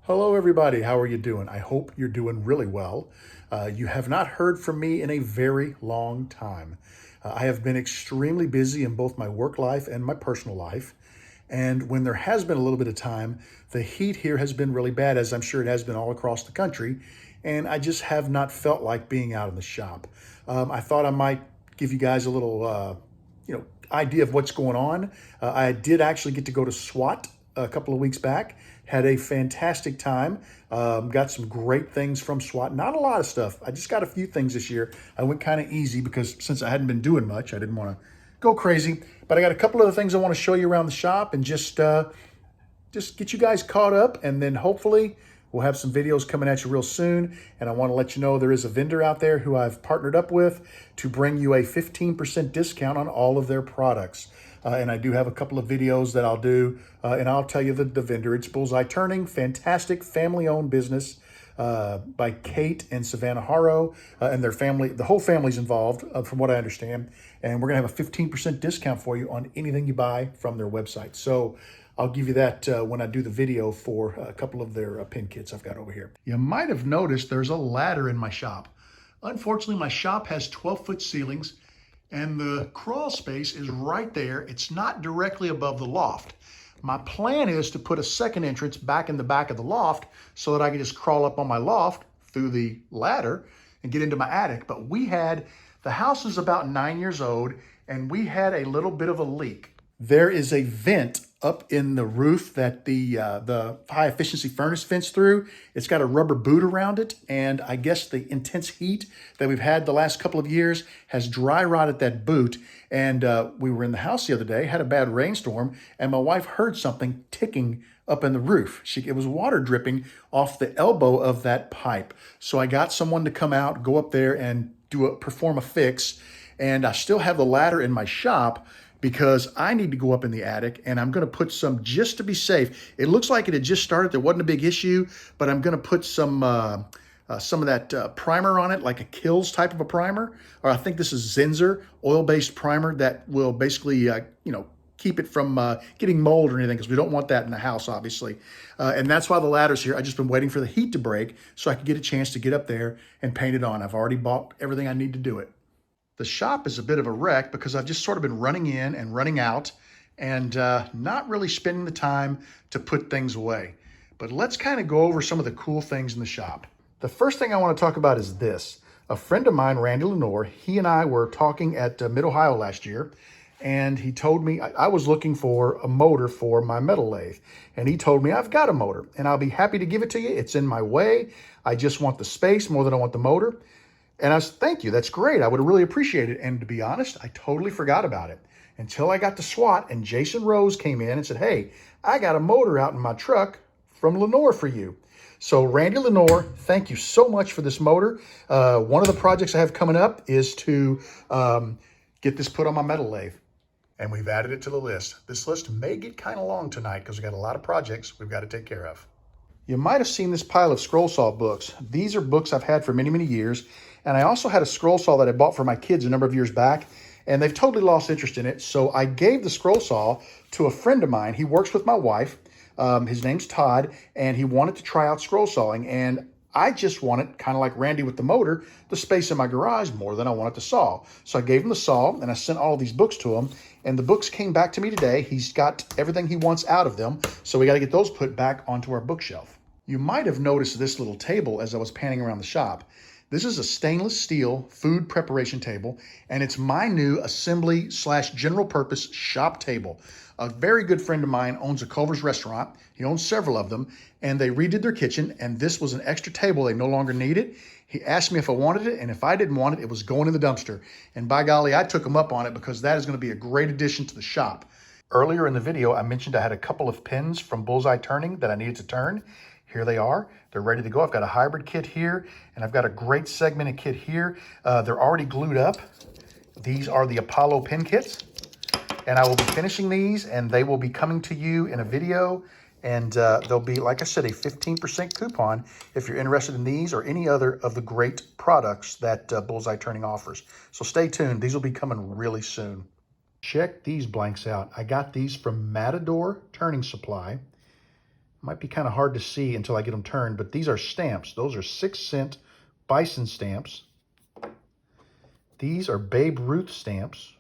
Hello, everybody. How are you doing? I hope you're doing really well. You have not heard from me in a very long time. I have been extremely busy in both my work life and my personal life. And when there has been a little bit of time, the heat here has been really bad, as I'm sure it has been all across the country. And I just have not felt like being out in the shop. I thought I might give you guys a little, idea of what's going on. I did actually get to go to SWAT a couple of weeks back. Had a fantastic time. Got some great things from SWAT. Not a lot of stuff. I just got a few things this year. I went kind of easy because since I hadn't been doing much, I didn't want to go crazy. But I got a couple of things I want to show you around the shop and just get you guys caught up, and then hopefully we'll have some videos coming at you real soon. And I want to let you know there is a vendor out there who I've partnered up with to bring you a 15% discount on all of their products. And I do have a couple of videos that I'll do, and I'll tell you the vendor. It's Bullseye Turning, fantastic family-owned business by Kate and Savannah Harrow, and their family. The whole family's involved, from what I understand. And we're going to have a 15% discount for you on anything you buy from their website. So I'll give you that when I do the video for a couple of their pin kits I've got over here. You might have noticed there's a ladder in my shop. Unfortunately, my shop has 12-foot ceilings, and the crawl space is right there. It's not directly above the loft. My plan is to put a second entrance back in the back of the loft so that I can just crawl up on my loft through the ladder and get into my attic. But the house is about 9 years old, and we had a little bit of a leak. There is a vent up in the roof that the high efficiency furnace vents through. It's got a rubber boot around it, and I guess the intense heat that we've had the last couple of years has dry rotted that boot. And we were in the house the other day, had a bad rainstorm, and my wife heard something ticking up in the roof. It was water dripping off the elbow of that pipe. So I got someone to come out, go up there and perform a fix. And I still have the ladder in my shop because I need to go up in the attic, and I'm going to put some, just to be safe. It looks like it had just started. There wasn't a big issue, but I'm going to put some of that primer on it, like a Kills type of a primer. Or I think this is Zinsser oil-based primer that will basically, keep it from getting mold or anything, because we don't want that in the house, obviously. And that's why the ladder's here. I've just been waiting for the heat to break so I could get a chance to get up there and paint it on. I've already bought everything I need to do it. The shop is a bit of a wreck because I've just sort of been running in and running out and not really spending the time to put things away. But let's kind of go over some of the cool things in the shop. The first thing I want to talk about is this. A friend of mine, Randy Lenore, he and I were talking at Mid-Ohio last year, and he told me I was looking for a motor for my metal lathe. And he told me, I've got a motor, and I'll be happy to give it to you. It's in my way. I just want the space more than I want the motor. And I was, thank you, that's great. I would have really appreciated it. And to be honest, I totally forgot about it until I got to SWAT and Jason Rose came in and said, hey, I got a motor out in my truck from Lenore for you. So Randy Lenore, thank you so much for this motor. One of the projects I have coming up is to get this put on my metal lathe. And we've added it to the list. This list may get kind of long tonight because we've got a lot of projects we've got to take care of. You might have seen this pile of scroll saw books. These are books I've had for many, many years. And I also had a scroll saw that I bought for my kids a number of years back, and they've totally lost interest in it. So I gave the scroll saw to a friend of mine. He works with my wife. His name's Todd, and he wanted to try out scroll sawing. And I just wanted, kind of like Randy with the motor, the space in my garage more than I wanted to saw. So I gave him the saw, and I sent all of these books to him. And the books came back to me today. He's got everything he wants out of them. So we got to get those put back onto our bookshelf. You might have noticed this little table as I was panning around the shop. This is a stainless steel food preparation table, and it's my new assembly/general purpose shop table. A very good friend of mine owns a Culver's restaurant. He owns several of them, and they redid their kitchen, and this was an extra table they no longer needed. He asked me if I wanted it, and if I didn't want it, it was going in the dumpster. And by golly, I took him up on it because that is going to be a great addition to the shop. Earlier in the video, I mentioned I had a couple of pins from Bullseye Turning that I needed to turn. Here they are. They're ready to go. I've got a hybrid kit here, and I've got a great segmented kit here. They're already glued up. These are the Apollo pin kits, and I will be finishing these, and they will be coming to you in a video, and they'll be, like I said, a 15% coupon if you're interested in these or any other of the great products that Bullseye Turning offers. So stay tuned. These will be coming really soon. Check these blanks out. I got these from Matador Turning Supply. Might be kind of hard to see until I get them turned, but these are stamps. Those are 6-cent Bison stamps. These are Babe Ruth stamps.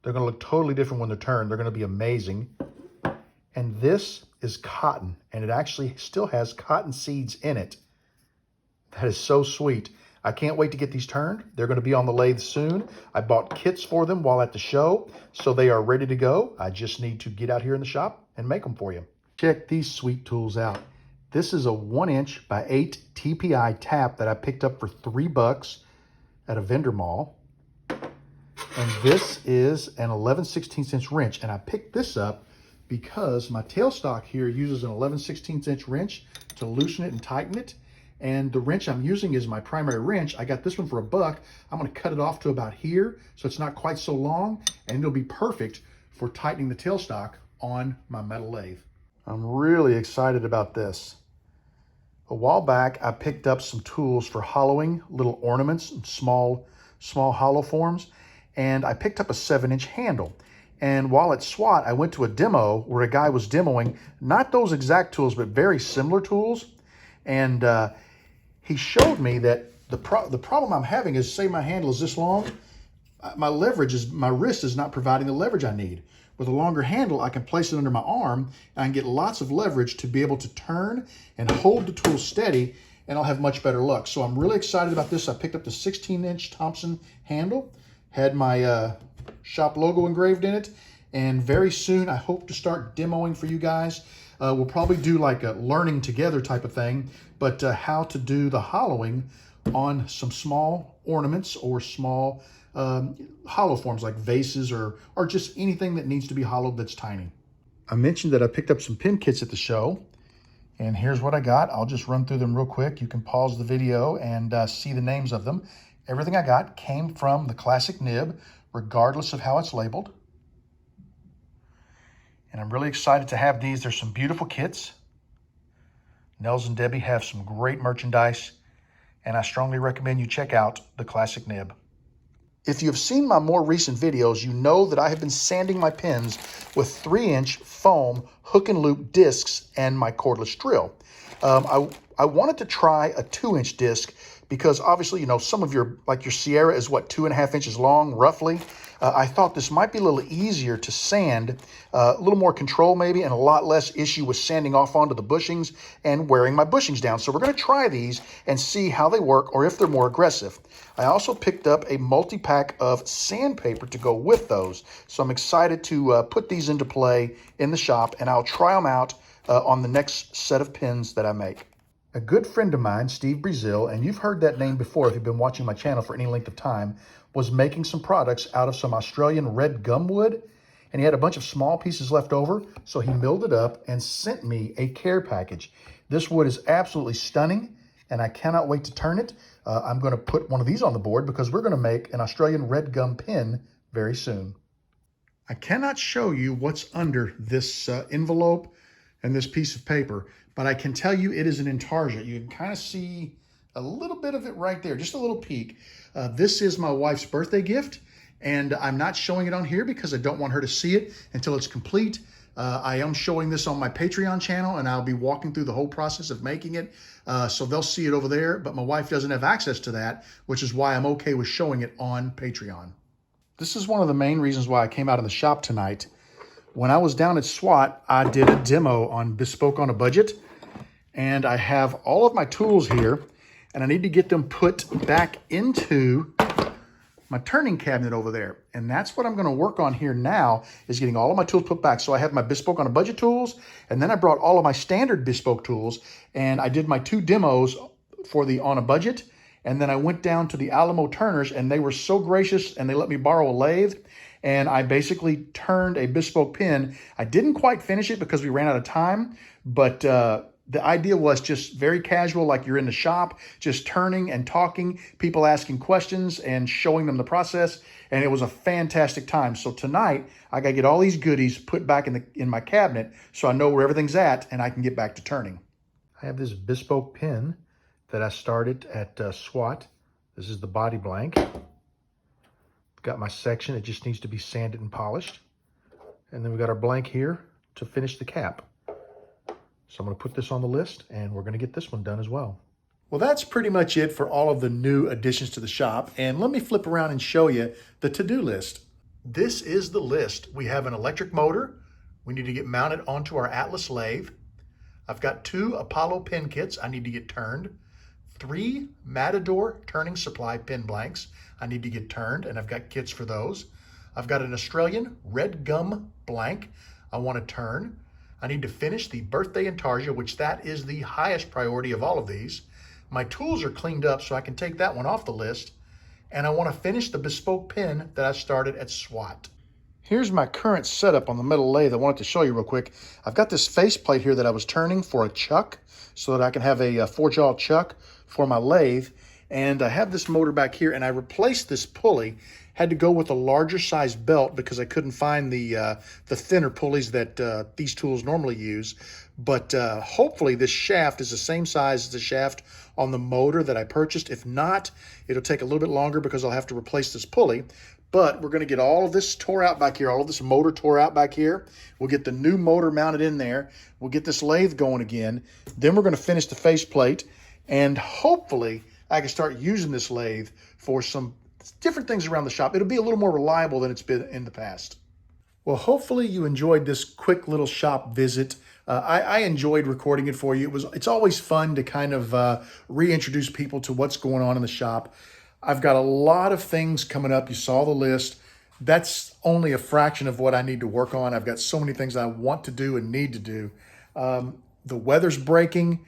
They're going to look totally different when they're turned. They're going to be amazing. And this is cotton, and it actually still has cotton seeds in it. That is so sweet. I can't wait to get these turned. They're going to be on the lathe soon. I bought kits for them while at the show, so they are ready to go. I just need to get out here in the shop and make them for you. Check these sweet tools out. This is a 1" by 8 TPI tap that I picked up for $3 at a vendor mall. And this is an 11/16" wrench. And I picked this up because my tailstock here uses an 11/16" wrench to loosen it and tighten it. And the wrench I'm using is my primary wrench. I got this one for $1. I'm going to cut it off to about here so it's not quite so long, and it'll be perfect for tightening the tailstock on my metal lathe. I'm really excited about this. A while back, I picked up some tools for hollowing little ornaments and small hollow forms, and I picked up a 7" handle. And while at SWAT, I went to a demo where a guy was demoing not those exact tools, but very similar tools. And he showed me that the problem I'm having is, say my handle is this long, my wrist is not providing the leverage I need. With a longer handle, I can place it under my arm and I can get lots of leverage to be able to turn and hold the tool steady, and I'll have much better luck. So I'm really excited about this. I picked up the 16" Thompson handle, had my shop logo engraved in it, and very soon I hope to start demoing for you guys. We'll probably do like a learning together type of thing, but how to do the hollowing on some small ornaments or small hollow forms like vases or just anything that needs to be hollowed that's tiny. I mentioned that I picked up some pin kits at the show, and here's what I got. I'll just run through them real quick. You can pause the video and see the names of them. Everything I got came from the classic nib, regardless of how it's labeled. And I'm really excited to have these. There's some beautiful kits. Nels and Debbie have some great merchandise, and I strongly recommend you check out the classic nib. If you have seen my more recent videos, you know that I have been sanding my pins with 3" foam hook and loop discs and my cordless drill. I wanted to try a 2" disc because obviously, you know, some of your Sierra is what, 2.5 inches long, roughly. I thought this might be a little easier to sand, a little more control maybe, and a lot less issue with sanding off onto the bushings and wearing my bushings down. So we're going to try these and see how they work or if they're more aggressive. I also picked up a multi-pack of sandpaper to go with those. So I'm excited to put these into play in the shop, and I'll try them out on the next set of pins that I make. A good friend of mine, Steve Brazil, and you've heard that name before if you've been watching my channel for any length of time, was making some products out of some Australian red gum wood, and he had a bunch of small pieces left over, so he milled it up and sent me a care package. This wood is absolutely stunning, and I cannot wait to turn it. I'm going to put one of these on the board because we're going to make an Australian red gum pin very soon. I cannot show you what's under this envelope and this piece of paper, but I can tell you it is an intarsia. You can kind of see a little bit of it right there, just a little peek. This is my wife's birthday gift, and I'm not showing it on here because I don't want her to see it until it's complete. I am showing this on my Patreon channel, and I'll be walking through the whole process of making it. So they'll see it over there, but my wife doesn't have access to that, which is why I'm okay with showing it on Patreon. This is one of the main reasons why I came out of the shop tonight. When I was down at SWAT, I did a demo on Bespoke on a Budget, and I have all of my tools here, and I need to get them put back into my turning cabinet over there. And that's what I'm going to work on here now, is getting all of my tools put back. So I have my Bespoke on a Budget tools, and then I brought all of my standard Bespoke tools, and I did my 2 demos for the on a budget. And then I went down to the Alamo Turners, and they were so gracious, and they let me borrow a lathe. And I basically turned a Bespoke pin. I didn't quite finish it because we ran out of time, but the idea was just very casual, like you're in the shop, just turning and talking, people asking questions and showing them the process. And it was a fantastic time. So tonight, I got to get all these goodies put back in my cabinet so I know where everything's at and I can get back to turning. I have this Bespoke pin that I started at SWAT. This is the body blank. Got my section. It just needs to be sanded and polished. And then we got our blank here to finish the cap. So I'm going to put this on the list, and we're going to get this one done as well. Well, that's pretty much it for all of the new additions to the shop. And let me flip around and show you the to-do list. This is the list. We have an electric motor. We need to get mounted onto our Atlas lathe. I've got 2 Apollo pin kits I need to get turned. 3 Matador turning supply pin blanks I need to get turned, and I've got kits for those. I've got an Australian red gum blank I want to turn. I need to finish the birthday intarsia, which that is the highest priority of all of these. My tools are cleaned up, so I can take that one off the list. And I want to finish the bespoke pin that I started at SWAT. Here's my current setup on the metal lathe. I wanted to show you real quick. I've got this faceplate here that I was turning for a chuck so that I can have a 4-jaw chuck for my lathe. And I have this motor back here, and I replaced this pulley. Had to go with a larger size belt because I couldn't find the thinner pulleys that these tools normally use. But hopefully this shaft is the same size as the shaft on the motor that I purchased. If not, it'll take a little bit longer because I'll have to replace this pulley. But we're going to get all of this tore out back here, all of this motor tore out back here. We'll get the new motor mounted in there. We'll get this lathe going again. Then we're going to finish the faceplate, and hopefully I can start using this lathe for some different things around the shop. It'll be a little more reliable than it's been in the past. Well, hopefully you enjoyed this quick little shop visit. I enjoyed recording it for you. It's always fun to kind of reintroduce people to what's going on in the shop. I've got a lot of things coming up. You saw the list. That's only a fraction of what I need to work on. I've got so many things I want to do and need to do. The weather's breaking.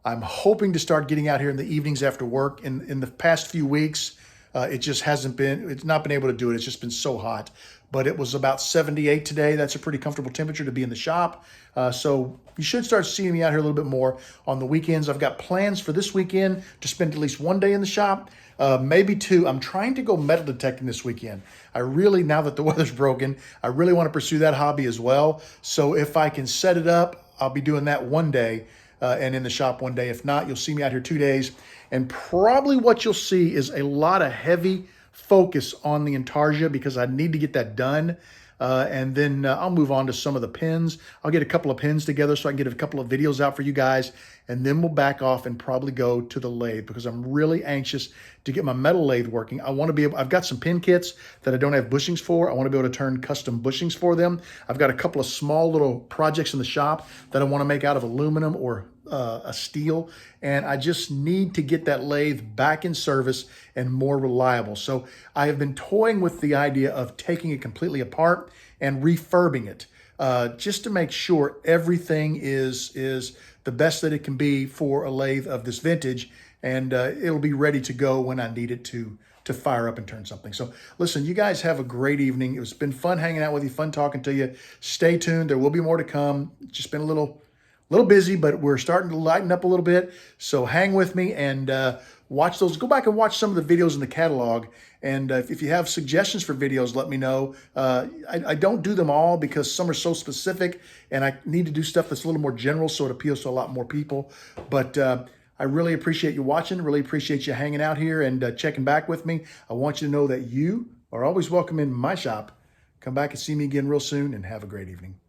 I'm hoping to start getting out here in the evenings after work. In the past few weeks, it's not been able to do it. It's just been so hot. But it was about 78 today. That's a pretty comfortable temperature to be in the shop. So you should start seeing me out here a little bit more on the weekends. I've got plans for this weekend to spend at least 1 day in the shop, maybe 2. I'm trying to go metal detecting this weekend. Now that the weather's broken, I really want to pursue that hobby as well. So if I can set it up, I'll be doing that 1 day and in the shop 1 day. If not, you'll see me out here 2 days. And probably what you'll see is a lot of heavy focus on the intarsia because I need to get that done. And then I'll move on to some of the pins. I'll get a couple of pins together so I can get a couple of videos out for you guys. And then we'll back off and probably go to the lathe because I'm really anxious to get my metal lathe working. I've got some pin kits that I don't have bushings for. I want to be able to turn custom bushings for them. I've got a couple of small little projects in the shop that I want to make out of aluminum or a steel, and I just need to get that lathe back in service and more reliable. So I have been toying with the idea of taking it completely apart and refurbing it just to make sure everything is the best that it can be for a lathe of this vintage, and it'll be ready to go when I need it to fire up and turn something. So listen, you guys have a great evening. It's been fun hanging out with you, fun talking to you. Stay tuned. There will be more to come. Just been a little busy, but we're starting to lighten up a little bit. So hang with me and watch those. Go back and watch some of the videos in the catalog. And if you have suggestions for videos, let me know. I don't do them all because some are so specific and I need to do stuff that's a little more general so it appeals to a lot more people. But I really appreciate you watching. Really appreciate you hanging out here and checking back with me. I want you to know that you are always welcome in my shop. Come back and see me again real soon and have a great evening.